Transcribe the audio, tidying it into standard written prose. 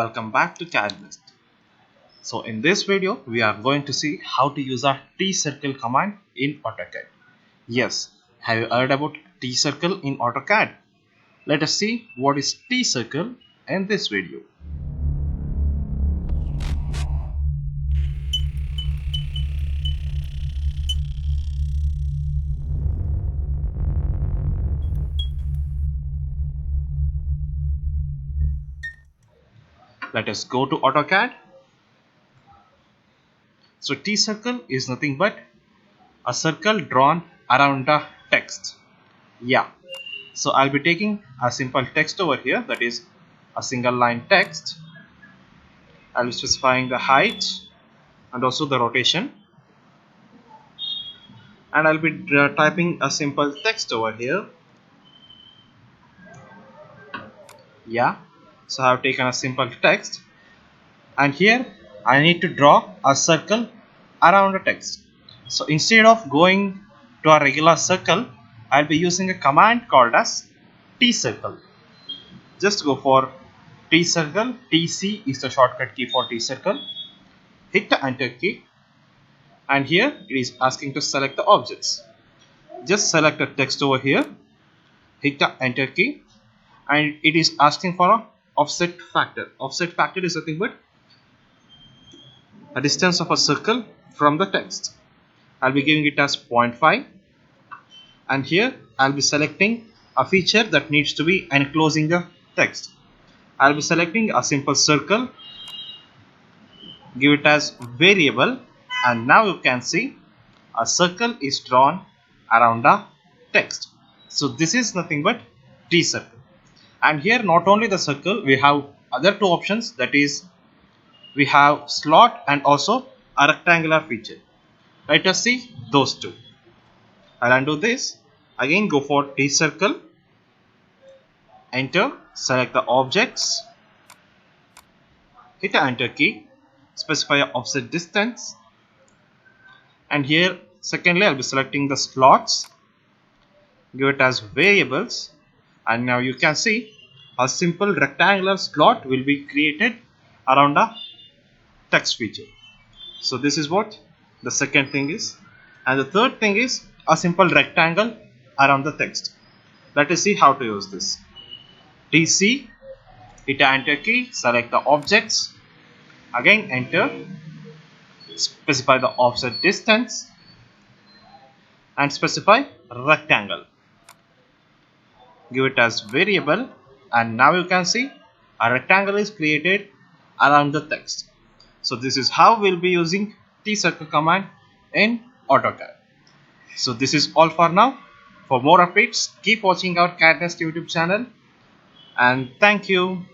Welcome back to CADD Nest. So in this video we are going to see how to use our Tcircle command in AutoCAD. Yes, have you heard about Tcircle in AutoCAD? Let us see what is Tcircle in this video. Let us go to AutoCAD. So Tcircle is nothing but a circle drawn around the text. Yeah. So I'll be taking a simple text over here, that is a single line text. I'll be specifying the height and also the rotation. And I'll be typing a simple text over here. Yeah. So I have taken a simple text. And here I need to draw a circle around the text. So instead of going to a regular circle, I'll be using a command called as Tcircle. Just go for Tcircle. TC is the shortcut key for Tcircle. Hit the enter key, and here it is asking to select the objects. Just select the text over here, hit the enter key, and it is asking for an offset factor. Offset factor is nothing but a distance of a circle from the text. I'll be giving it as 0.5, and here I'll be selecting a feature that needs to be enclosing the text. I'll be selecting a simple circle, give it as variable, and now you can see a circle is drawn around the text. So this is nothing but Tcircle. And here not only the circle, we have other two options, that is we have slot and also a rectangular feature. Let us see those two. I'll undo this. Again go for Tcircle, enter, select the objects, hit the enter key, specify an offset distance, and here secondly I'll be selecting the slots, give it as variables, and now you can see a simple rectangular slot will be created around the text feature. So this is what the second thing is, and the third thing is a simple rectangle around the text. Let us see how to use this. TC, hit the enter key, select the objects, again enter, specify the offset distance, and specify rectangle, give it as variable, and now you can see a rectangle is created around the text. So this is how we'll be using Tcircle command in AutoCAD. So this is all for now. For more updates, keep watching our CADD Nest YouTube channel, and thank you.